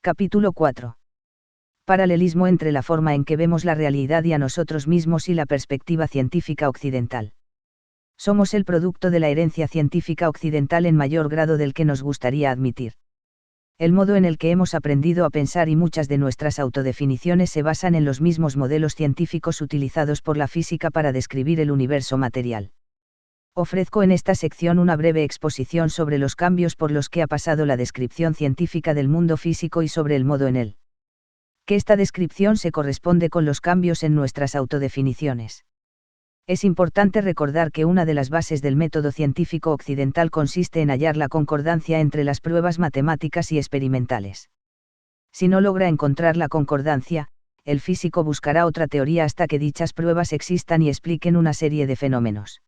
Capítulo 4. Paralelismo entre la forma en que vemos la realidad y a nosotros mismos y la perspectiva científica occidental. Somos el producto de la herencia científica occidental en mayor grado del que nos gustaría admitir. El modo en el que hemos aprendido a pensar y muchas de nuestras autodefiniciones se basan en los mismos modelos científicos utilizados por la física para describir el universo material. Ofrezco en esta sección una breve exposición sobre los cambios por los que ha pasado la descripción científica del mundo físico y sobre el modo en el que esta descripción se corresponde con los cambios en nuestras autodefiniciones. Es importante recordar que una de las bases del método científico occidental consiste en hallar la concordancia entre las pruebas matemáticas y experimentales. Si no logra encontrar la concordancia, el físico buscará otra teoría hasta que dichas pruebas existan y expliquen una serie de fenómenos.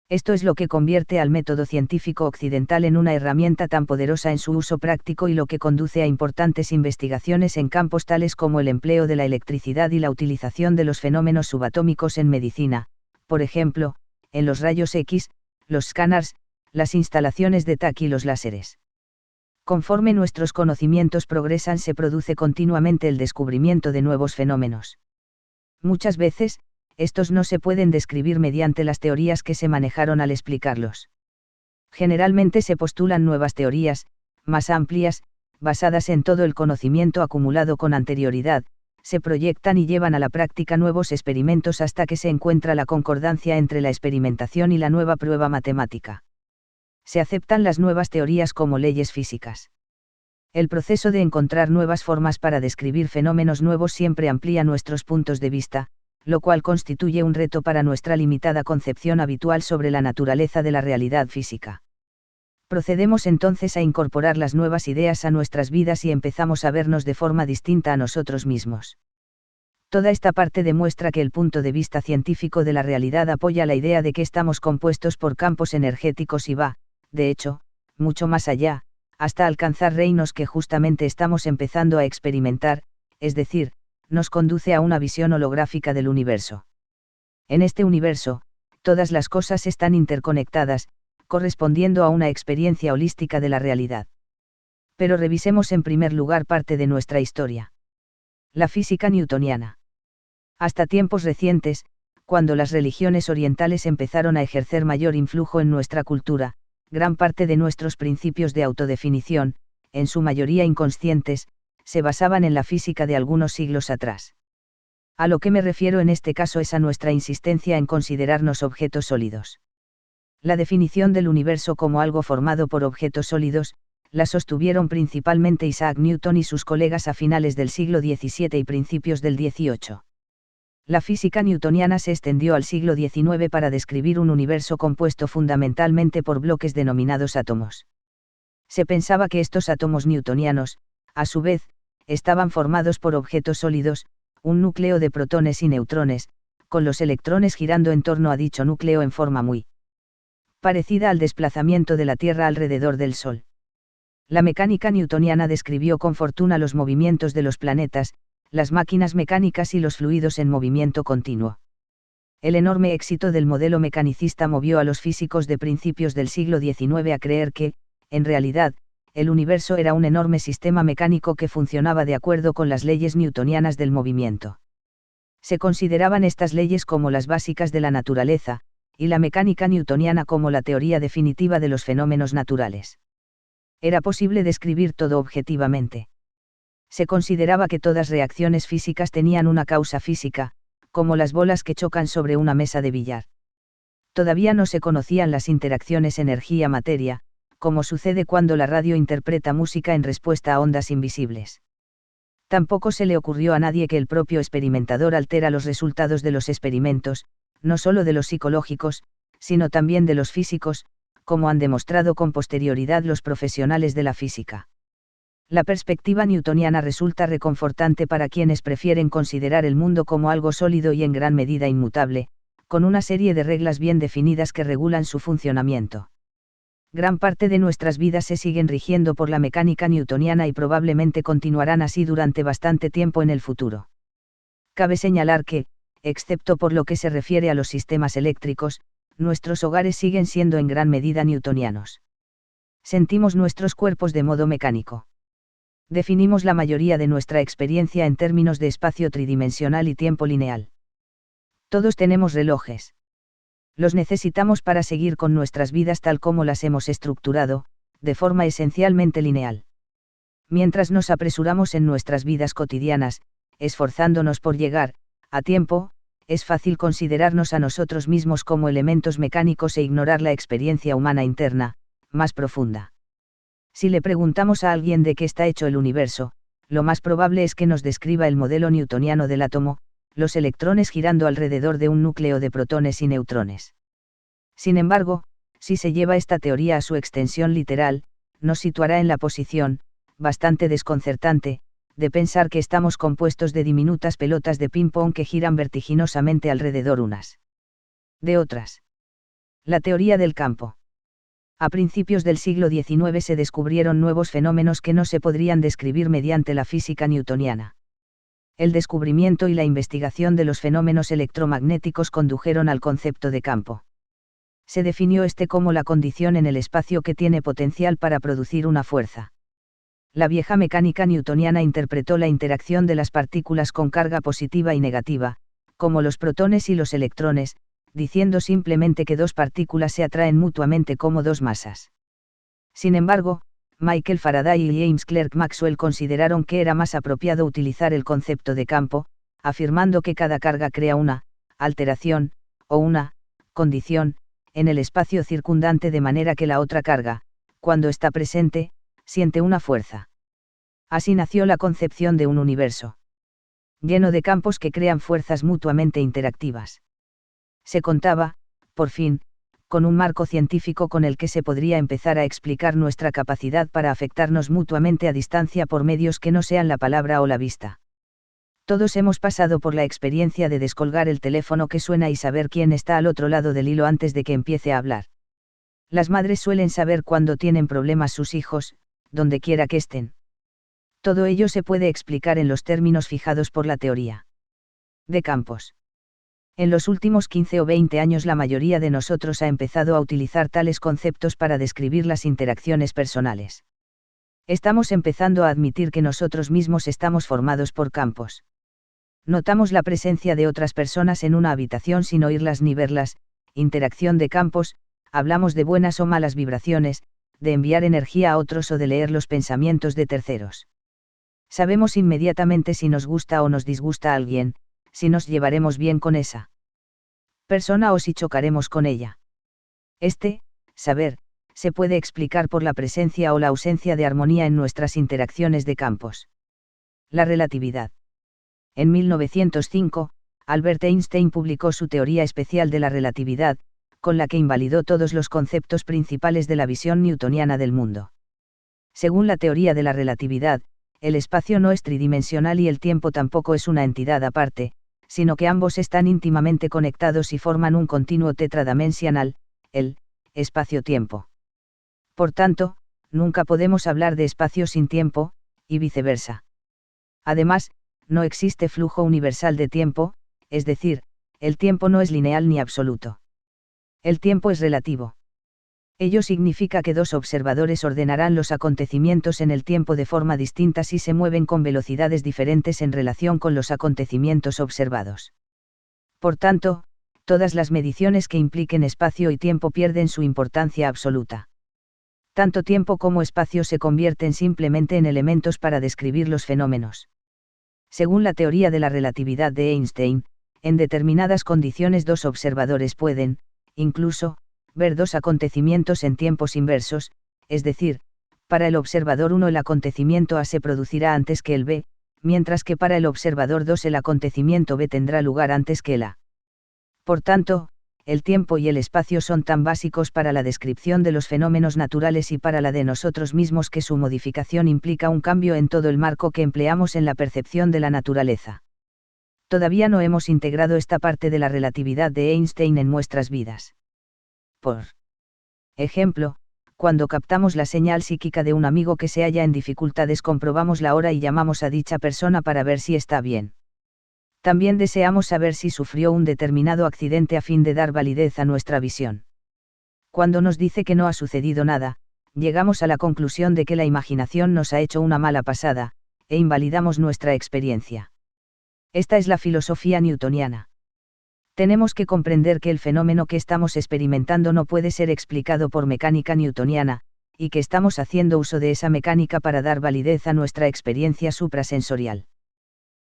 Esto es lo que convierte al método científico occidental en una herramienta tan poderosa en su uso práctico y lo que conduce a importantes investigaciones en campos tales como el empleo de la electricidad y la utilización de los fenómenos subatómicos en medicina, por ejemplo, en los rayos X, los escáneres, las instalaciones de TAC y los láseres. Conforme nuestros conocimientos progresan, se produce continuamente el descubrimiento de nuevos fenómenos. Muchas veces, estos no se pueden describir mediante las teorías que se manejaron al explicarlos. Generalmente se postulan nuevas teorías, más amplias, basadas en todo el conocimiento acumulado con anterioridad, se proyectan y llevan a la práctica nuevos experimentos hasta que se encuentra la concordancia entre la experimentación y la nueva prueba matemática. Se aceptan las nuevas teorías como leyes físicas. El proceso de encontrar nuevas formas para describir fenómenos nuevos siempre amplía nuestros puntos de vista, lo cual constituye un reto para nuestra limitada concepción habitual sobre la naturaleza de la realidad física. Procedemos entonces a incorporar las nuevas ideas a nuestras vidas y empezamos a vernos de forma distinta a nosotros mismos. Toda esta parte demuestra que el punto de vista científico de la realidad apoya la idea de que estamos compuestos por campos energéticos y va, de hecho, mucho más allá, hasta alcanzar reinos que justamente estamos empezando a experimentar, es decir, nos conduce a una visión holográfica del universo. En este universo, todas las cosas están interconectadas, correspondiendo a una experiencia holística de la realidad. Pero revisemos en primer lugar parte de nuestra historia. La física newtoniana. Hasta tiempos recientes, cuando las religiones orientales empezaron a ejercer mayor influjo en nuestra cultura, gran parte de nuestros principios de autodefinición, en su mayoría inconscientes, se basaban en la física de algunos siglos atrás. A lo que me refiero en este caso es a nuestra insistencia en considerarnos objetos sólidos. La definición del universo como algo formado por objetos sólidos, la sostuvieron principalmente Isaac Newton y sus colegas a finales del siglo XVII y principios del XVIII. La física newtoniana se extendió al siglo XIX para describir un universo compuesto fundamentalmente por bloques denominados átomos. Se pensaba que estos átomos newtonianos, a su vez, estaban formados por objetos sólidos, un núcleo de protones y neutrones, con los electrones girando en torno a dicho núcleo en forma muy parecida al desplazamiento de la Tierra alrededor del Sol. La mecánica newtoniana describió con fortuna los movimientos de los planetas, las máquinas mecánicas y los fluidos en movimiento continuo. El enorme éxito del modelo mecanicista movió a los físicos de principios del siglo XIX a creer que, en realidad, el universo era un enorme sistema mecánico que funcionaba de acuerdo con las leyes newtonianas del movimiento. Se consideraban estas leyes como las básicas de la naturaleza, y la mecánica newtoniana como la teoría definitiva de los fenómenos naturales. Era posible describir todo objetivamente. Se consideraba que todas reacciones físicas tenían una causa física, como las bolas que chocan sobre una mesa de billar. Todavía no se conocían las interacciones energía-materia, como sucede cuando la radio interpreta música en respuesta a ondas invisibles. Tampoco se le ocurrió a nadie que el propio experimentador altera los resultados de los experimentos, no solo de los psicológicos, sino también de los físicos, como han demostrado con posterioridad los profesionales de la física. La perspectiva newtoniana resulta reconfortante para quienes prefieren considerar el mundo como algo sólido y en gran medida inmutable, con una serie de reglas bien definidas que regulan su funcionamiento. Gran parte de nuestras vidas se siguen rigiendo por la mecánica newtoniana y probablemente continuarán así durante bastante tiempo en el futuro. Cabe señalar que, excepto por lo que se refiere a los sistemas eléctricos, nuestros hogares siguen siendo en gran medida newtonianos. Sentimos nuestros cuerpos de modo mecánico. Definimos la mayoría de nuestra experiencia en términos de espacio tridimensional y tiempo lineal. Todos tenemos relojes. Los necesitamos para seguir con nuestras vidas tal como las hemos estructurado, de forma esencialmente lineal. Mientras nos apresuramos en nuestras vidas cotidianas, esforzándonos por llegar, a tiempo, es fácil considerarnos a nosotros mismos como elementos mecánicos e ignorar la experiencia humana interna, más profunda. Si le preguntamos a alguien de qué está hecho el universo, lo más probable es que nos describa el modelo newtoniano del átomo, los electrones girando alrededor de un núcleo de protones y neutrones. Sin embargo, si se lleva esta teoría a su extensión literal, nos situará en la posición, bastante desconcertante, de pensar que estamos compuestos de diminutas pelotas de ping-pong que giran vertiginosamente alrededor unas de otras. La teoría del campo. A principios del siglo XIX se descubrieron nuevos fenómenos que no se podrían describir mediante la física newtoniana. El descubrimiento y la investigación de los fenómenos electromagnéticos condujeron al concepto de campo. Se definió este como la condición en el espacio que tiene potencial para producir una fuerza. La vieja mecánica newtoniana interpretó la interacción de las partículas con carga positiva y negativa, como los protones y los electrones, diciendo simplemente que dos partículas se atraen mutuamente como dos masas. Sin embargo, Michael Faraday y James Clerk Maxwell consideraron que era más apropiado utilizar el concepto de campo, afirmando que cada carga crea una alteración, o una condición, en el espacio circundante de manera que la otra carga, cuando está presente, siente una fuerza. Así nació la concepción de un universo lleno de campos que crean fuerzas mutuamente interactivas. Se contaba, por fin, con un marco científico con el que se podría empezar a explicar nuestra capacidad para afectarnos mutuamente a distancia por medios que no sean la palabra o la vista. Todos hemos pasado por la experiencia de descolgar el teléfono que suena y saber quién está al otro lado del hilo antes de que empiece a hablar. Las madres suelen saber cuándo tienen problemas sus hijos, donde quiera que estén. Todo ello se puede explicar en los términos fijados por la teoría de campos. En los últimos 15 o 20 años la mayoría de nosotros ha empezado a utilizar tales conceptos para describir las interacciones personales. Estamos empezando a admitir que nosotros mismos estamos formados por campos. Notamos la presencia de otras personas en una habitación sin oírlas ni verlas, interacción de campos, hablamos de buenas o malas vibraciones, de enviar energía a otros o de leer los pensamientos de terceros. Sabemos inmediatamente si nos gusta o nos disgusta a alguien, si nos llevaremos bien con esa persona o si chocaremos con ella. Saber, se puede explicar por la presencia o la ausencia de armonía en nuestras interacciones de campos. La relatividad. En 1905, Albert Einstein publicó su teoría especial de la relatividad, con la que invalidó todos los conceptos principales de la visión newtoniana del mundo. Según la teoría de la relatividad, el espacio no es tridimensional y el tiempo tampoco es una entidad aparte, sino que ambos están íntimamente conectados y forman un continuo tetradimensional, el espacio-tiempo. Por tanto, nunca podemos hablar de espacio sin tiempo, y viceversa. Además, no existe flujo universal de tiempo, es decir, el tiempo no es lineal ni absoluto. El tiempo es relativo. Ello significa que dos observadores ordenarán los acontecimientos en el tiempo de forma distinta si se mueven con velocidades diferentes en relación con los acontecimientos observados. Por tanto, todas las mediciones que impliquen espacio y tiempo pierden su importancia absoluta. Tanto tiempo como espacio se convierten simplemente en elementos para describir los fenómenos. Según la teoría de la relatividad de Einstein, en determinadas condiciones dos observadores pueden, incluso, ver dos acontecimientos en tiempos inversos, es decir, para el observador 1 el acontecimiento A se producirá antes que el B, mientras que para el observador 2 el acontecimiento B tendrá lugar antes que el A. Por tanto, el tiempo y el espacio son tan básicos para la descripción de los fenómenos naturales y para la de nosotros mismos que su modificación implica un cambio en todo el marco que empleamos en la percepción de la naturaleza. Todavía no hemos integrado esta parte de la relatividad de Einstein en nuestras vidas. Por ejemplo, cuando captamos la señal psíquica de un amigo que se halla en dificultades, comprobamos la hora y llamamos a dicha persona para ver si está bien. También deseamos saber si sufrió un determinado accidente a fin de dar validez a nuestra visión. Cuando nos dice que no ha sucedido nada, llegamos a la conclusión de que la imaginación nos ha hecho una mala pasada, e invalidamos nuestra experiencia. Esta es la filosofía newtoniana. Tenemos que comprender que el fenómeno que estamos experimentando no puede ser explicado por mecánica newtoniana, y que estamos haciendo uso de esa mecánica para dar validez a nuestra experiencia suprasensorial.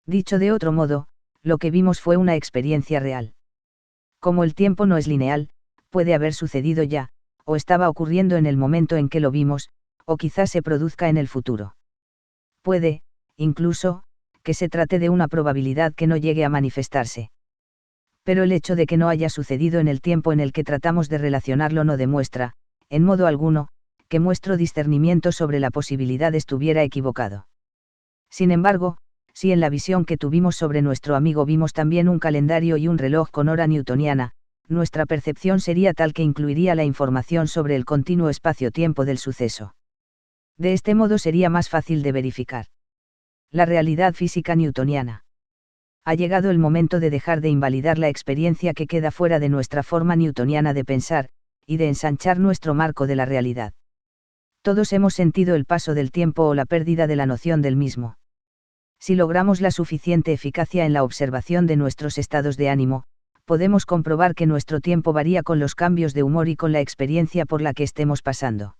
Dicho de otro modo, lo que vimos fue una experiencia real. Como el tiempo no es lineal, puede haber sucedido ya, o estaba ocurriendo en el momento en que lo vimos, o quizás se produzca en el futuro. Puede, incluso, que se trate de una probabilidad que no llegue a manifestarse. Pero el hecho de que no haya sucedido en el tiempo en el que tratamos de relacionarlo no demuestra, en modo alguno, que nuestro discernimiento sobre la posibilidad estuviera equivocado. Sin embargo, si en la visión que tuvimos sobre nuestro amigo vimos también un calendario y un reloj con hora newtoniana, nuestra percepción sería tal que incluiría la información sobre el continuo espacio-tiempo del suceso. De este modo sería más fácil de verificar. La realidad física newtoniana. Ha llegado el momento de dejar de invalidar la experiencia que queda fuera de nuestra forma newtoniana de pensar, y de ensanchar nuestro marco de la realidad. Todos hemos sentido el paso del tiempo o la pérdida de la noción del mismo. Si logramos la suficiente eficacia en la observación de nuestros estados de ánimo, podemos comprobar que nuestro tiempo varía con los cambios de humor y con la experiencia por la que estemos pasando.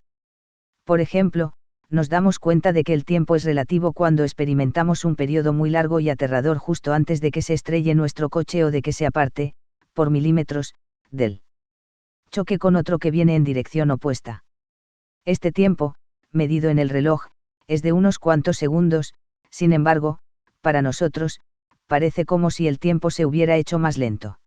Por ejemplo, nos damos cuenta de que el tiempo es relativo cuando experimentamos un periodo muy largo y aterrador justo antes de que se estrelle nuestro coche o de que se aparte, por milímetros, del choque con otro que viene en dirección opuesta. Este tiempo, medido en el reloj, es de unos cuantos segundos, sin embargo, para nosotros, parece como si el tiempo se hubiera hecho más lento.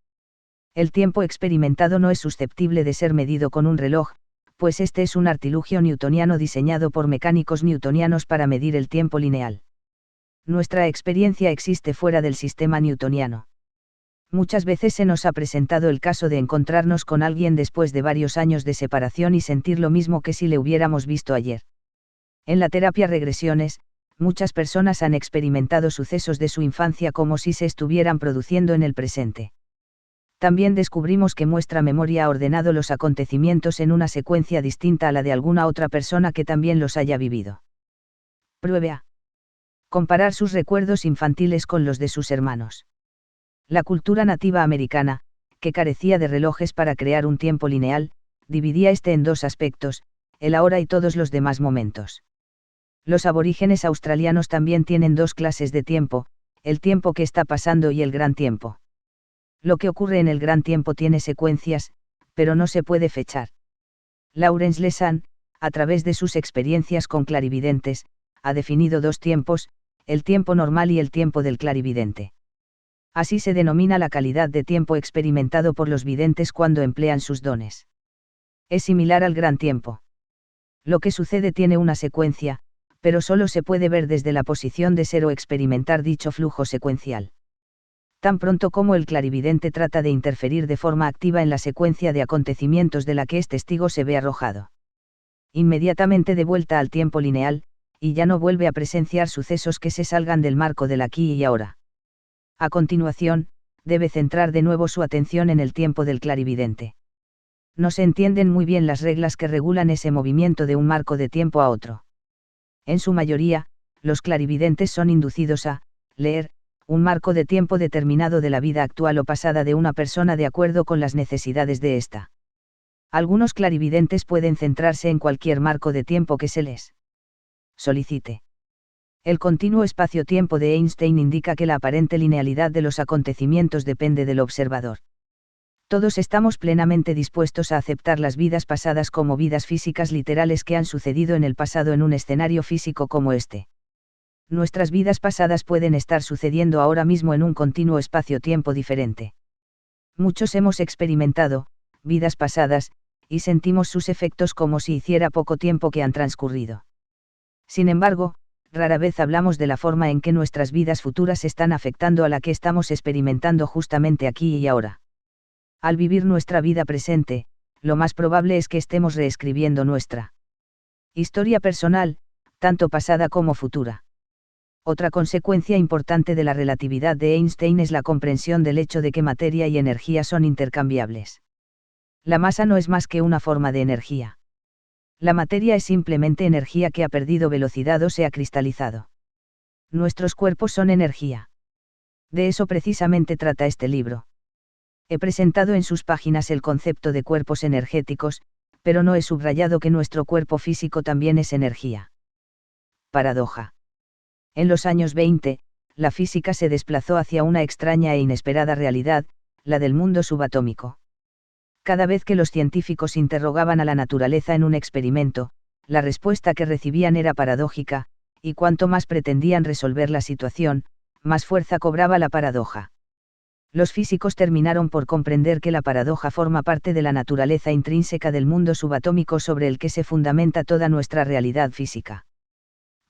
El tiempo experimentado no es susceptible de ser medido con un reloj, pues este es un artilugio newtoniano diseñado por mecánicos newtonianos para medir el tiempo lineal. Nuestra experiencia existe fuera del sistema newtoniano. Muchas veces se nos ha presentado el caso de encontrarnos con alguien después de varios años de separación y sentir lo mismo que si le hubiéramos visto ayer. En la terapia regresiones, muchas personas han experimentado sucesos de su infancia como si se estuvieran produciendo en el presente. También descubrimos que nuestra memoria ha ordenado los acontecimientos en una secuencia distinta a la de alguna otra persona que también los haya vivido. Pruebe a comparar sus recuerdos infantiles con los de sus hermanos. La cultura nativa americana, que carecía de relojes para crear un tiempo lineal, dividía este en dos aspectos, el ahora y todos los demás momentos. Los aborígenes australianos también tienen dos clases de tiempo, el tiempo que está pasando y el gran tiempo. Lo que ocurre en el gran tiempo tiene secuencias, pero no se puede fechar. Lawrence Lesan, a través de sus experiencias con clarividentes, ha definido dos tiempos, el tiempo normal y el tiempo del clarividente. Así se denomina la calidad de tiempo experimentado por los videntes cuando emplean sus dones. Es similar al gran tiempo. Lo que sucede tiene una secuencia, pero solo se puede ver desde la posición de ser o experimentar dicho flujo secuencial. Tan pronto como el clarividente trata de interferir de forma activa en la secuencia de acontecimientos de la que es testigo se ve arrojado inmediatamente de vuelta al tiempo lineal, y ya no vuelve a presenciar sucesos que se salgan del marco del aquí y ahora. A continuación, debe centrar de nuevo su atención en el tiempo del clarividente. No se entienden muy bien las reglas que regulan ese movimiento de un marco de tiempo a otro. En su mayoría, los clarividentes son inducidos a leer un marco de tiempo determinado de la vida actual o pasada de una persona de acuerdo con las necesidades de ésta. Algunos clarividentes pueden centrarse en cualquier marco de tiempo que se les solicite. El continuo espacio-tiempo de Einstein indica que la aparente linealidad de los acontecimientos depende del observador. Todos estamos plenamente dispuestos a aceptar las vidas pasadas como vidas físicas literales que han sucedido en el pasado en un escenario físico como este. Nuestras vidas pasadas pueden estar sucediendo ahora mismo en un continuo espacio-tiempo diferente. Muchos hemos experimentado vidas pasadas, y sentimos sus efectos como si hiciera poco tiempo que han transcurrido. Sin embargo, rara vez hablamos de la forma en que nuestras vidas futuras están afectando a la que estamos experimentando justamente aquí y ahora. Al vivir nuestra vida presente, lo más probable es que estemos reescribiendo nuestra historia personal, tanto pasada como futura. Otra consecuencia importante de la relatividad de Einstein es la comprensión del hecho de que materia y energía son intercambiables. La masa no es más que una forma de energía. La materia es simplemente energía que ha perdido velocidad o se ha cristalizado. Nuestros cuerpos son energía. De eso precisamente trata este libro. He presentado en sus páginas el concepto de cuerpos energéticos, pero no he subrayado que nuestro cuerpo físico también es energía. Paradoja. En los años 20, la física se desplazó hacia una extraña e inesperada realidad, la del mundo subatómico. Cada vez que los científicos interrogaban a la naturaleza en un experimento, la respuesta que recibían era paradójica, y cuanto más pretendían resolver la situación, más fuerza cobraba la paradoja. Los físicos terminaron por comprender que la paradoja forma parte de la naturaleza intrínseca del mundo subatómico sobre el que se fundamenta toda nuestra realidad física.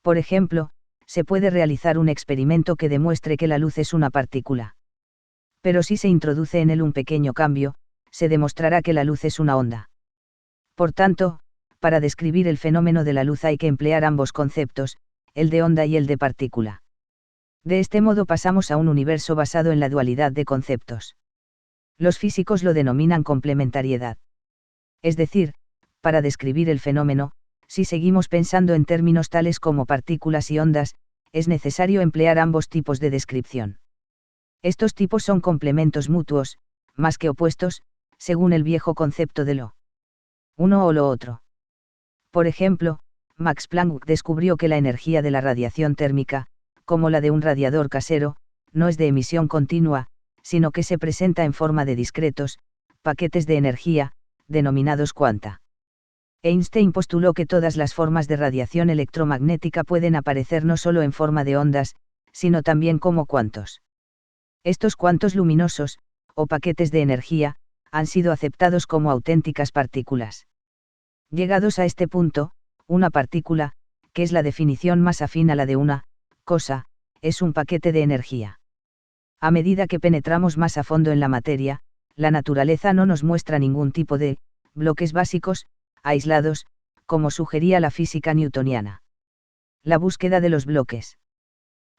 Por ejemplo, se puede realizar un experimento que demuestre que la luz es una partícula. Pero si se introduce en él un pequeño cambio, se demostrará que la luz es una onda. Por tanto, para describir el fenómeno de la luz hay que emplear ambos conceptos, el de onda y el de partícula. De este modo pasamos a un universo basado en la dualidad de conceptos. Los físicos lo denominan complementariedad. Es decir, para describir el fenómeno, si seguimos pensando en términos tales como partículas y ondas, es necesario emplear ambos tipos de descripción. Estos tipos son complementos mutuos, más que opuestos, según el viejo concepto de lo uno o lo otro. Por ejemplo, Max Planck descubrió que la energía de la radiación térmica, como la de un radiador casero, no es de emisión continua, sino que se presenta en forma de discretos paquetes de energía, denominados cuanta. Einstein postuló que todas las formas de radiación electromagnética pueden aparecer no solo en forma de ondas, sino también como cuantos. Estos cuantos luminosos, o paquetes de energía, han sido aceptados como auténticas partículas. Llegados a este punto, una partícula, que es la definición más afín a la de una cosa, es un paquete de energía. A medida que penetramos más a fondo en la materia, la naturaleza no nos muestra ningún tipo de bloques básicos, aislados, como sugería la física newtoniana. La búsqueda de los bloques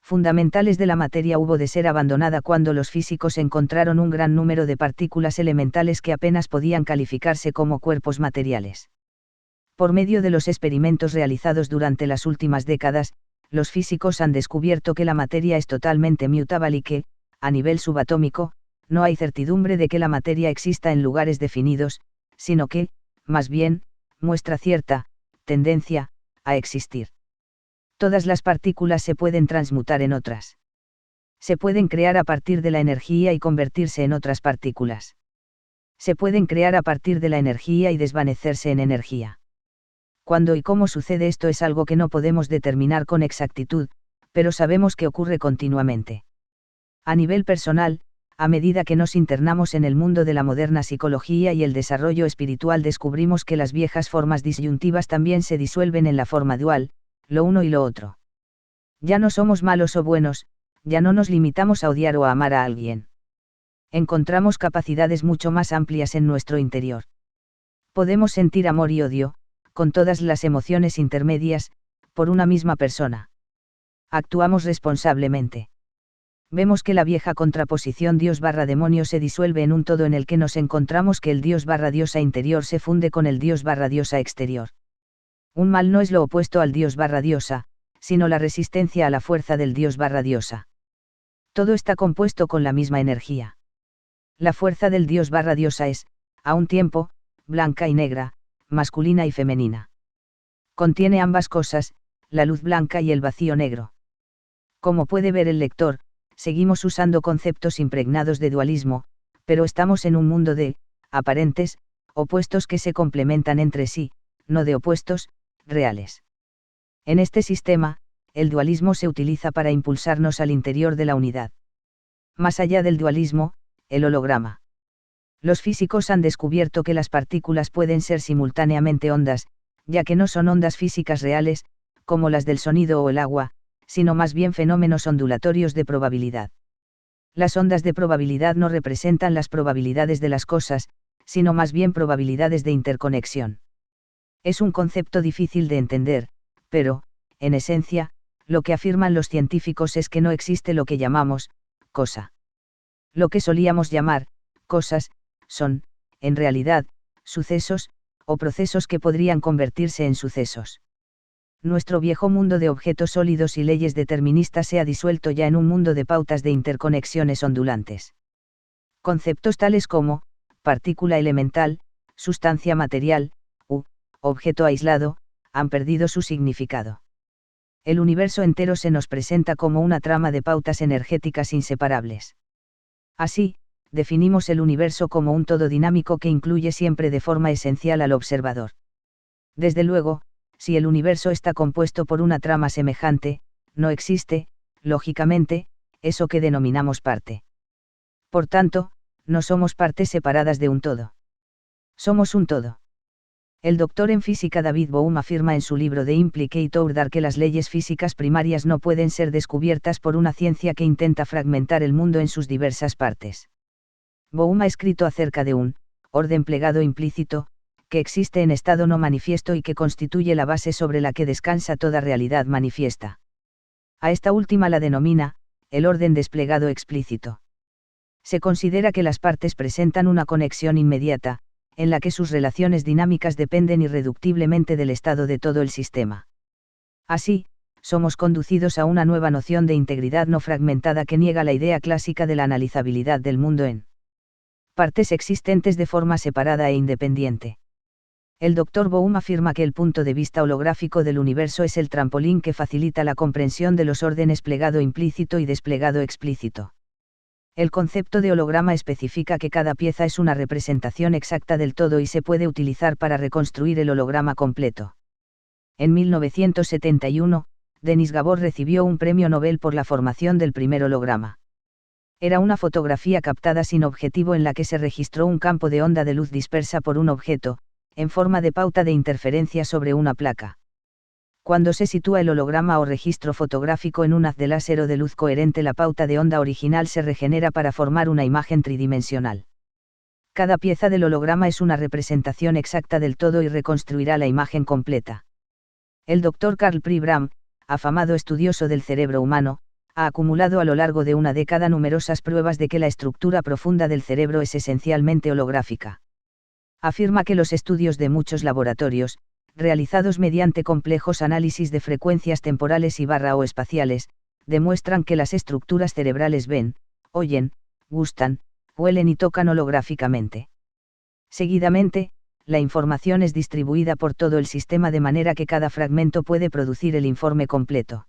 fundamentales de la materia hubo de ser abandonada cuando los físicos encontraron un gran número de partículas elementales que apenas podían calificarse como cuerpos materiales. Por medio de los experimentos realizados durante las últimas décadas, los físicos han descubierto que la materia es totalmente mutable y que, a nivel subatómico, no hay certidumbre de que la materia exista en lugares definidos, sino que, más bien, muestra cierta tendencia a existir. Todas las partículas se pueden transmutar en otras. Se pueden crear a partir de la energía y convertirse en otras partículas. Se pueden crear a partir de la energía y desvanecerse en energía. Cuándo y cómo sucede esto es algo que no podemos determinar con exactitud, pero sabemos que ocurre continuamente. A nivel personal, a medida que nos internamos en el mundo de la moderna psicología y el desarrollo espiritual, descubrimos que las viejas formas disyuntivas también se disuelven en la forma dual, lo uno y lo otro. Ya no somos malos o buenos, ya no nos limitamos a odiar o a amar a alguien. Encontramos capacidades mucho más amplias en nuestro interior. Podemos sentir amor y odio, con todas las emociones intermedias, por una misma persona. Actuamos responsablemente. Vemos que la vieja contraposición Dios/demonio se disuelve en un todo en el que nos encontramos, que el Dios/diosa interior se funde con el Dios/diosa exterior. Un mal no es lo opuesto al Dios/diosa, sino la resistencia a la fuerza del Dios/diosa. Todo está compuesto con la misma energía. La fuerza del Dios/diosa es, a un tiempo, blanca y negra, masculina y femenina. Contiene ambas cosas, la luz blanca y el vacío negro. Como puede ver el lector, seguimos usando conceptos impregnados de dualismo, pero estamos en un mundo de aparentes opuestos que se complementan entre sí, no de opuestos reales. En este sistema, el dualismo se utiliza para impulsarnos al interior de la unidad. Más allá del dualismo, el holograma. Los físicos han descubierto que las partículas pueden ser simultáneamente ondas, ya que no son ondas físicas reales, como las del sonido o el agua, sino más bien fenómenos ondulatorios de probabilidad. Las ondas de probabilidad no representan las probabilidades de las cosas, sino más bien probabilidades de interconexión. Es un concepto difícil de entender, pero, en esencia, lo que afirman los científicos es que no existe lo que llamamos cosa. Lo que solíamos llamar cosas son, en realidad, sucesos, o procesos que podrían convertirse en sucesos. Nuestro viejo mundo de objetos sólidos y leyes deterministas se ha disuelto ya en un mundo de pautas de interconexiones ondulantes. Conceptos tales como partícula elemental, sustancia material, u objeto aislado, han perdido su significado. El universo entero se nos presenta como una trama de pautas energéticas inseparables. Así, definimos el universo como un todo dinámico que incluye siempre de forma esencial al observador. Desde luego, si el universo está compuesto por una trama semejante, no existe, lógicamente, eso que denominamos parte. Por tanto, no somos partes separadas de un todo. Somos un todo. El doctor en física David Bohm afirma en su libro The Implicate Order que las leyes físicas primarias no pueden ser descubiertas por una ciencia que intenta fragmentar el mundo en sus diversas partes. Bohm ha escrito acerca de un orden plegado implícito, que existe en estado no manifiesto y que constituye la base sobre la que descansa toda realidad manifiesta. A esta última la denomina el orden desplegado explícito. Se considera que las partes presentan una conexión inmediata, en la que sus relaciones dinámicas dependen irreductiblemente del estado de todo el sistema. Así, somos conducidos a una nueva noción de integridad no fragmentada que niega la idea clásica de la analizabilidad del mundo en partes existentes de forma separada e independiente. El Dr. Bohm afirma que el punto de vista holográfico del universo es el trampolín que facilita la comprensión de los órdenes plegado implícito y desplegado explícito. El concepto de holograma especifica que cada pieza es una representación exacta del todo y se puede utilizar para reconstruir el holograma completo. En 1971, Denis Gabor recibió un premio Nobel por la formación del primer holograma. Era una fotografía captada sin objetivo en la que se registró un campo de onda de luz dispersa por un objeto, en forma de pauta de interferencia sobre una placa. Cuando se sitúa el holograma o registro fotográfico en un haz de láser o de luz coherente, la pauta de onda original se regenera para formar una imagen tridimensional. Cada pieza del holograma es una representación exacta del todo y reconstruirá la imagen completa. El Dr. Karl Pribram, afamado estudioso del cerebro humano, ha acumulado a lo largo de una década numerosas pruebas de que la estructura profunda del cerebro es esencialmente holográfica. Afirma que los estudios de muchos laboratorios, realizados mediante complejos análisis de frecuencias temporales o espaciales, demuestran que las estructuras cerebrales ven, oyen, gustan, huelen y tocan holográficamente. Seguidamente, la información es distribuida por todo el sistema de manera que cada fragmento puede producir el informe completo.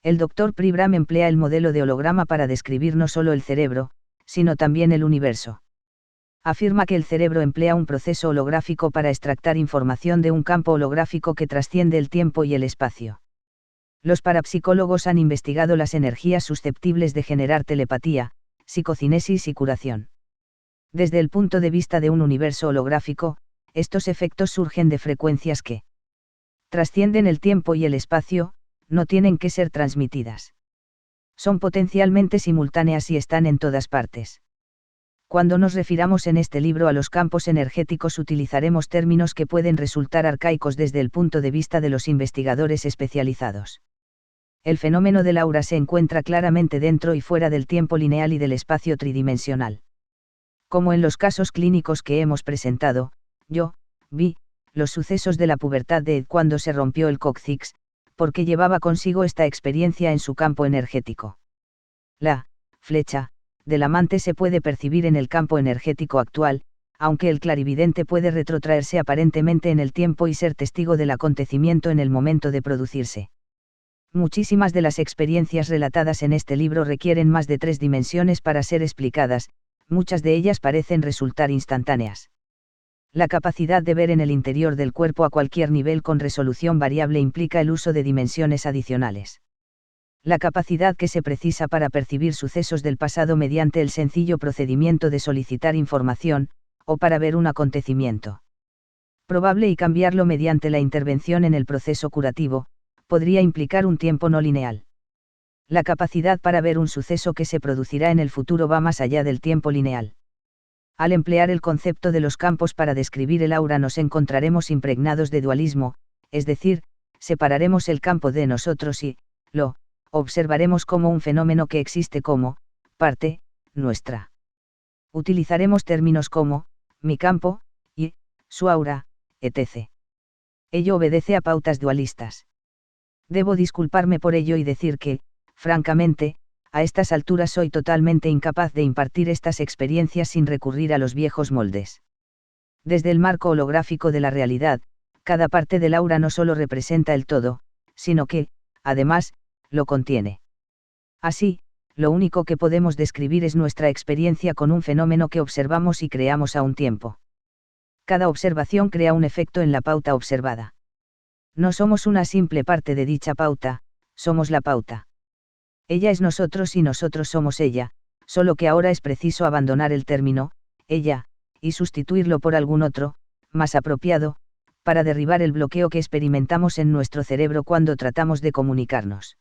El Dr. Pribram emplea el modelo de holograma para describir no solo el cerebro, sino también el universo. Afirma que el cerebro emplea un proceso holográfico para extractar información de un campo holográfico que trasciende el tiempo y el espacio. Los parapsicólogos han investigado las energías susceptibles de generar telepatía, psicocinesis y curación. Desde el punto de vista de un universo holográfico, estos efectos surgen de frecuencias que trascienden el tiempo y el espacio, no tienen que ser transmitidas. Son potencialmente simultáneas y están en todas partes. Cuando nos refiramos en este libro a los campos energéticos utilizaremos términos que pueden resultar arcaicos desde el punto de vista de los investigadores especializados. El fenómeno del aura se encuentra claramente dentro y fuera del tiempo lineal y del espacio tridimensional. Como en los casos clínicos que hemos presentado, yo vi los sucesos de la pubertad de Ed cuando se rompió el cóccix, porque llevaba consigo esta experiencia en su campo energético. La flecha del amante se puede percibir en el campo energético actual, aunque el clarividente puede retrotraerse aparentemente en el tiempo y ser testigo del acontecimiento en el momento de producirse. Muchísimas de las experiencias relatadas en este libro requieren más de 3 dimensiones para ser explicadas, muchas de ellas parecen resultar instantáneas. La capacidad de ver en el interior del cuerpo a cualquier nivel con resolución variable implica el uso de dimensiones adicionales. La capacidad que se precisa para percibir sucesos del pasado mediante el sencillo procedimiento de solicitar información, o para ver un acontecimiento probable y cambiarlo mediante la intervención en el proceso curativo, podría implicar un tiempo no lineal. La capacidad para ver un suceso que se producirá en el futuro va más allá del tiempo lineal. Al emplear el concepto de los campos para describir el aura nos encontraremos impregnados de dualismo, es decir, separaremos el campo de nosotros y lo observaremos como un fenómeno que existe como parte nuestra. Utilizaremos términos como mi campo y su aura, etc. Ello obedece a pautas dualistas. Debo disculparme por ello y decir que, francamente, a estas alturas soy totalmente incapaz de impartir estas experiencias sin recurrir a los viejos moldes. Desde el marco holográfico de la realidad, cada parte del aura no solo representa el todo, sino que, además, lo contiene. Así, lo único que podemos describir es nuestra experiencia con un fenómeno que observamos y creamos a un tiempo. Cada observación crea un efecto en la pauta observada. No somos una simple parte de dicha pauta, somos la pauta. Ella es nosotros y nosotros somos ella, solo que ahora es preciso abandonar el término, ella, y sustituirlo por algún otro, más apropiado, para derribar el bloqueo que experimentamos en nuestro cerebro cuando tratamos de comunicarnos.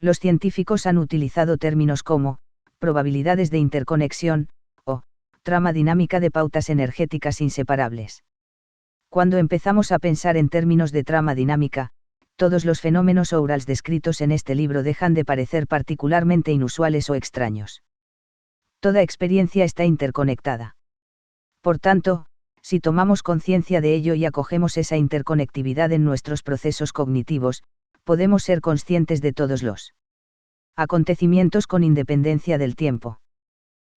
Los científicos han utilizado términos como, probabilidades de interconexión, o, trama dinámica de pautas energéticas inseparables. Cuando empezamos a pensar en términos de trama dinámica, todos los fenómenos aurals descritos en este libro dejan de parecer particularmente inusuales o extraños. Toda experiencia está interconectada. Por tanto, si tomamos conciencia de ello y acogemos esa interconectividad en nuestros procesos cognitivos, podemos ser conscientes de todos los acontecimientos con independencia del tiempo.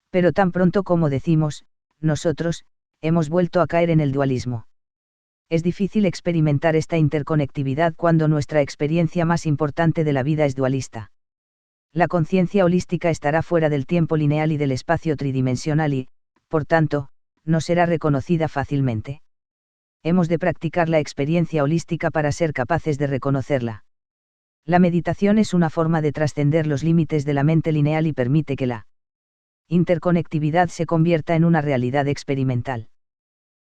Pero tan pronto como decimos, nosotros, hemos vuelto a caer en el dualismo. Es difícil experimentar esta interconectividad cuando nuestra experiencia más importante de la vida es dualista. La conciencia holística estará fuera del tiempo lineal y del espacio tridimensional y, por tanto, no será reconocida fácilmente. Hemos de practicar la experiencia holística para ser capaces de reconocerla. La meditación es una forma de trascender los límites de la mente lineal y permite que la interconectividad se convierta en una realidad experimental.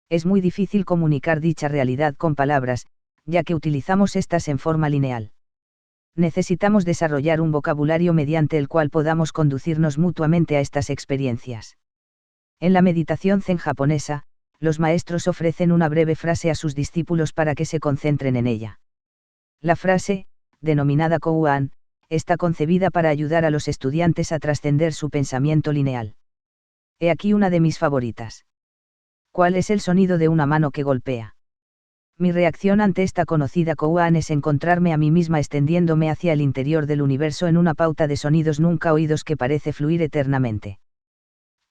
Es muy difícil comunicar dicha realidad con palabras, ya que utilizamos estas en forma lineal. Necesitamos desarrollar un vocabulario mediante el cual podamos conducirnos mutuamente a estas experiencias. En la meditación zen japonesa, los maestros ofrecen una breve frase a sus discípulos para que se concentren en ella. La frase, denominada Kouan, está concebida para ayudar a los estudiantes a trascender su pensamiento lineal. He aquí una de mis favoritas. ¿Cuál es el sonido de una mano que golpea? Mi reacción ante esta conocida Kouan es encontrarme a mí misma extendiéndome hacia el interior del universo en una pauta de sonidos nunca oídos que parece fluir eternamente.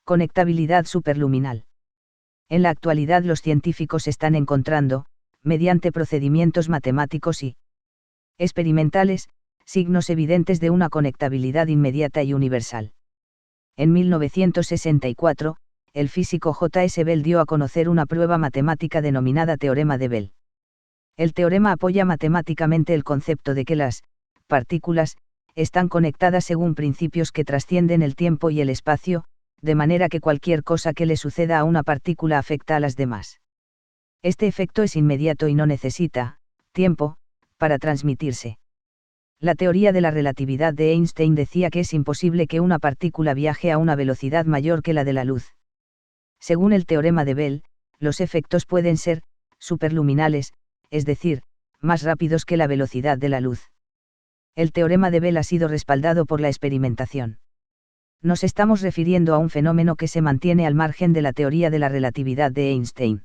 Conectabilidad superluminal. En la actualidad los científicos están encontrando, mediante procedimientos matemáticos y experimentales, signos evidentes de una conectabilidad inmediata y universal. En 1964, el físico J. S. Bell dio a conocer una prueba matemática denominada teorema de Bell. El teorema apoya matemáticamente el concepto de que las partículas están conectadas según principios que trascienden el tiempo y el espacio, de manera que cualquier cosa que le suceda a una partícula afecta a las demás. Este efecto es inmediato y no necesita tiempo para transmitirse. La teoría de la relatividad de Einstein decía que es imposible que una partícula viaje a una velocidad mayor que la de la luz. Según el teorema de Bell, los efectos pueden ser superluminales, es decir, más rápidos que la velocidad de la luz. El teorema de Bell ha sido respaldado por la experimentación. Nos estamos refiriendo a un fenómeno que se mantiene al margen de la teoría de la relatividad de Einstein.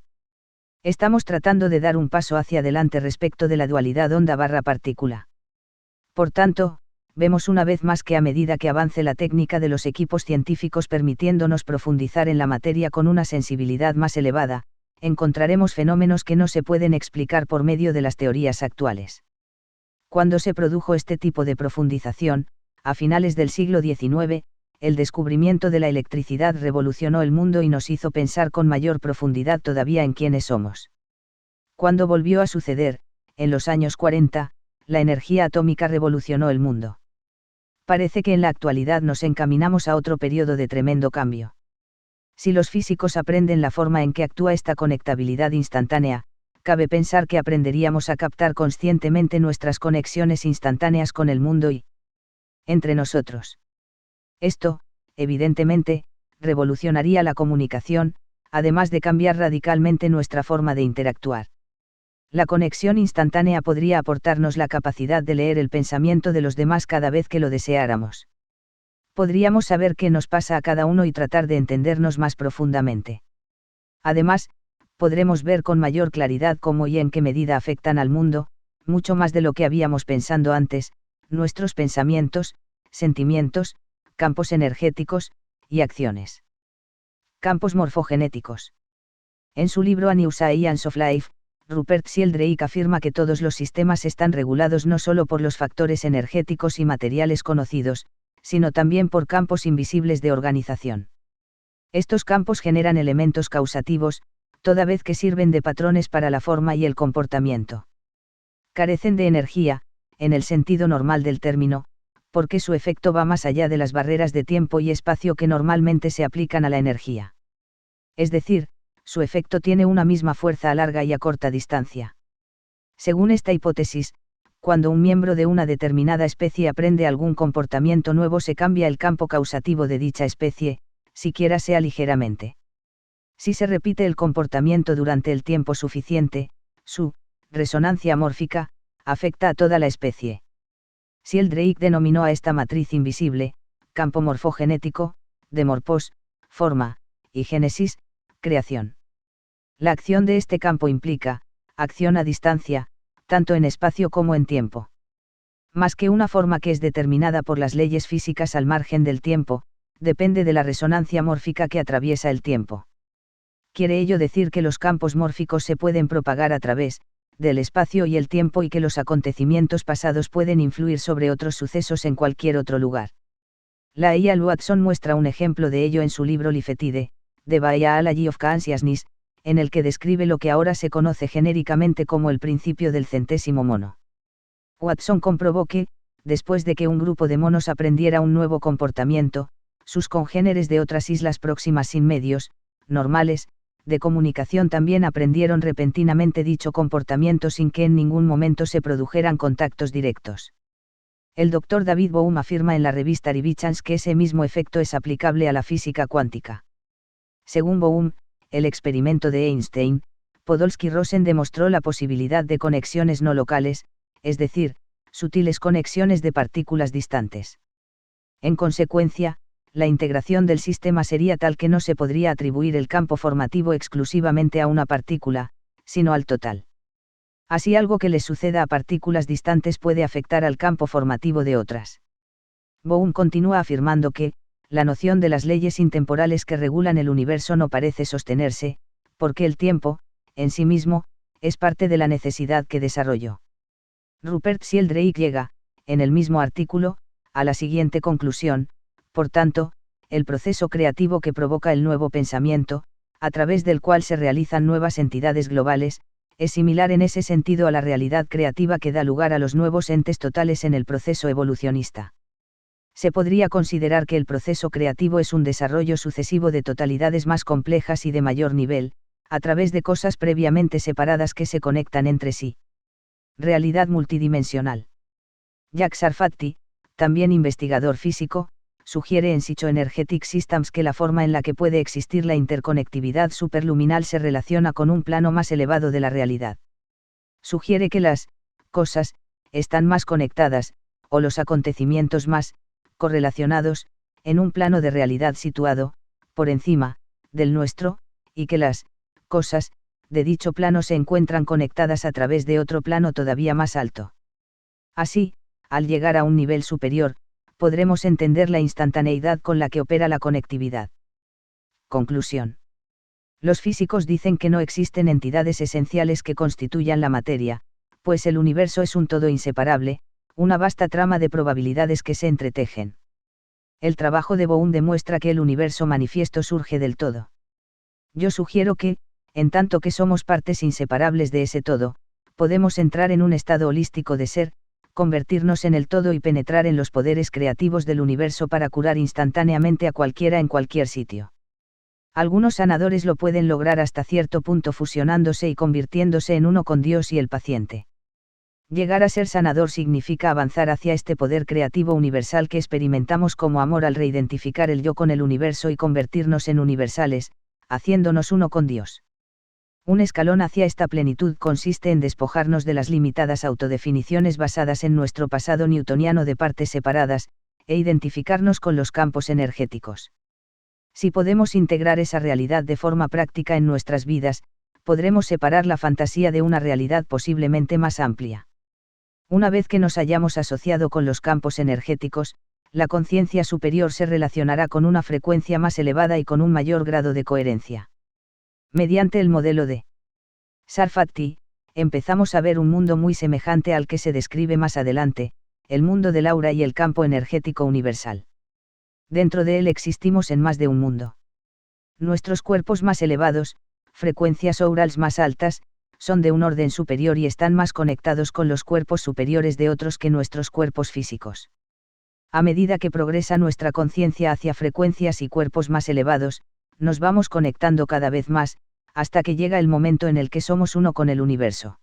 Estamos tratando de dar un paso hacia adelante respecto de la dualidad onda-partícula. Por tanto, vemos una vez más que a medida que avance la técnica de los equipos científicos permitiéndonos profundizar en la materia con una sensibilidad más elevada, encontraremos fenómenos que no se pueden explicar por medio de las teorías actuales. Cuando se produjo este tipo de profundización, a finales del siglo XIX, el descubrimiento de la electricidad revolucionó el mundo y nos hizo pensar con mayor profundidad todavía en quiénes somos. Cuando volvió a suceder, en los años 40, la energía atómica revolucionó el mundo. Parece que en la actualidad nos encaminamos a otro periodo de tremendo cambio. Si los físicos aprenden la forma en que actúa esta conectabilidad instantánea, cabe pensar que aprenderíamos a captar conscientemente nuestras conexiones instantáneas con el mundo y entre nosotros. Esto, evidentemente, revolucionaría la comunicación, además de cambiar radicalmente nuestra forma de interactuar. La conexión instantánea podría aportarnos la capacidad de leer el pensamiento de los demás cada vez que lo deseáramos. Podríamos saber qué nos pasa a cada uno y tratar de entendernos más profundamente. Además, podremos ver con mayor claridad cómo y en qué medida afectan al mundo, mucho más de lo que habíamos pensado antes, nuestros pensamientos, sentimientos, campos energéticos, y acciones. Campos morfogenéticos. En su libro A New Science of Life, Rupert Sheldrake afirma que todos los sistemas están regulados no solo por los factores energéticos y materiales conocidos, sino también por campos invisibles de organización. Estos campos generan elementos causativos, toda vez que sirven de patrones para la forma y el comportamiento. Carecen de energía, en el sentido normal del término, porque su efecto va más allá de las barreras de tiempo y espacio que normalmente se aplican a la energía. Es decir, su efecto tiene una misma fuerza a larga y a corta distancia. Según esta hipótesis, cuando un miembro de una determinada especie aprende algún comportamiento nuevo se cambia el campo causativo de dicha especie, siquiera sea ligeramente. Si se repite el comportamiento durante el tiempo suficiente, su resonancia mórfica afecta a toda la especie. Sheldrake denominó a esta matriz invisible, campo morfogenético, de morpos, forma, y génesis, creación. La acción de este campo implica, acción a distancia, tanto en espacio como en tiempo. Más que una forma que es determinada por las leyes físicas al margen del tiempo, depende de la resonancia mórfica que atraviesa el tiempo. Quiere ello decir que los campos mórficos se pueden propagar a través del espacio y el tiempo y que los acontecimientos pasados pueden influir sobre otros sucesos en cualquier otro lugar. Laia Watson muestra un ejemplo de ello en su libro Lifetide, The Biology of Consciousness, en el que describe lo que ahora se conoce genéricamente como el principio del centésimo mono. Watson comprobó que, después de que un grupo de monos aprendiera un nuevo comportamiento, sus congéneres de otras islas próximas sin medios, normales, de comunicación también aprendieron repentinamente dicho comportamiento sin que en ningún momento se produjeran contactos directos. El Dr. David Bohm afirma en la revista Revelations que ese mismo efecto es aplicable a la física cuántica. Según Bohm, el experimento de Einstein, Podolsky-Rosen demostró la posibilidad de conexiones no locales, es decir, sutiles conexiones de partículas distantes. En consecuencia, la integración del sistema sería tal que no se podría atribuir el campo formativo exclusivamente a una partícula, sino al total. Así algo que les suceda a partículas distantes puede afectar al campo formativo de otras. Bohm continúa afirmando que, la noción de las leyes intemporales que regulan el universo no parece sostenerse, porque el tiempo, en sí mismo, es parte de la necesidad que desarrolló. Rupert Sheldrake llega, en el mismo artículo, a la siguiente conclusión: por tanto, el proceso creativo que provoca el nuevo pensamiento, a través del cual se realizan nuevas entidades globales, es similar en ese sentido a la realidad creativa que da lugar a los nuevos entes totales en el proceso evolucionista. Se podría considerar que el proceso creativo es un desarrollo sucesivo de totalidades más complejas y de mayor nivel, a través de cosas previamente separadas que se conectan entre sí. Realidad multidimensional. Jack Sarfatti, también investigador físico, sugiere en Psychoenergetic Systems que la forma en la que puede existir la interconectividad superluminal se relaciona con un plano más elevado de la realidad. Sugiere que las cosas están más conectadas, o los acontecimientos más correlacionados, en un plano de realidad situado, por encima, del nuestro, y que las cosas de dicho plano se encuentran conectadas a través de otro plano todavía más alto. Así, al llegar a un nivel superior, podremos entender la instantaneidad con la que opera la conectividad. Conclusión. Los físicos dicen que no existen entidades esenciales que constituyan la materia, pues el universo es un todo inseparable, una vasta trama de probabilidades que se entretejen. El trabajo de Bohm demuestra que el universo manifiesto surge del todo. Yo sugiero que, en tanto que somos partes inseparables de ese todo, podemos entrar en un estado holístico de ser, convertirnos en el todo y penetrar en los poderes creativos del universo para curar instantáneamente a cualquiera en cualquier sitio. Algunos sanadores lo pueden lograr hasta cierto punto fusionándose y convirtiéndose en uno con Dios y el paciente. Llegar a ser sanador significa avanzar hacia este poder creativo universal que experimentamos como amor al reidentificar el yo con el universo y convertirnos en universales, haciéndonos uno con Dios. Un escalón hacia esta plenitud consiste en despojarnos de las limitadas autodefiniciones basadas en nuestro pasado newtoniano de partes separadas, e identificarnos con los campos energéticos. Si podemos integrar esa realidad de forma práctica en nuestras vidas, podremos separar la fantasía de una realidad posiblemente más amplia. Una vez que nos hayamos asociado con los campos energéticos, la conciencia superior se relacionará con una frecuencia más elevada y con un mayor grado de coherencia. Mediante el modelo de Sarfati, empezamos a ver un mundo muy semejante al que se describe más adelante, el mundo del aura y el campo energético universal. Dentro de él existimos en más de un mundo. Nuestros cuerpos más elevados, frecuencias aurales más altas, son de un orden superior y están más conectados con los cuerpos superiores de otros que nuestros cuerpos físicos. A medida que progresa nuestra conciencia hacia frecuencias y cuerpos más elevados, nos vamos conectando cada vez más, hasta que llega el momento en el que somos uno con el universo.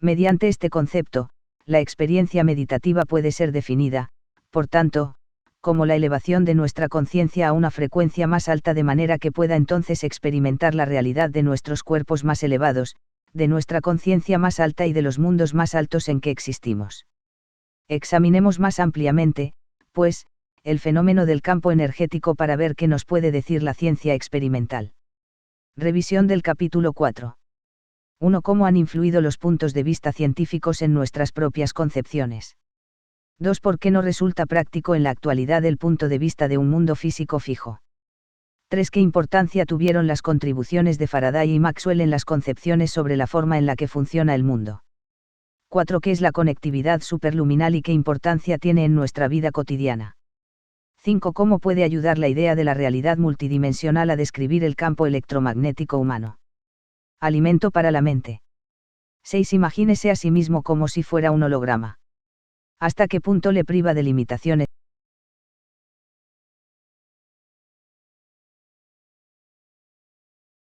Mediante este concepto, la experiencia meditativa puede ser definida, por tanto, como la elevación de nuestra conciencia a una frecuencia más alta de manera que pueda entonces experimentar la realidad de nuestros cuerpos más elevados, de nuestra conciencia más alta y de los mundos más altos en que existimos. Examinemos más ampliamente, pues, el fenómeno del campo energético para ver qué nos puede decir la ciencia experimental. Revisión del capítulo 4. 1. ¿Cómo han influido los puntos de vista científicos en nuestras propias concepciones? 2. ¿Por qué no resulta práctico en la actualidad el punto de vista de un mundo físico fijo? 3. ¿Qué importancia tuvieron las contribuciones de Faraday y Maxwell en las concepciones sobre la forma en la que funciona el mundo? 4. ¿Qué es la conectividad superluminal y qué importancia tiene en nuestra vida cotidiana? 5. ¿Cómo puede ayudar la idea de la realidad multidimensional a describir el campo electromagnético humano? Alimento para la mente. 6. Imagínese a sí mismo como si fuera un holograma. ¿Hasta qué punto le priva de limitaciones?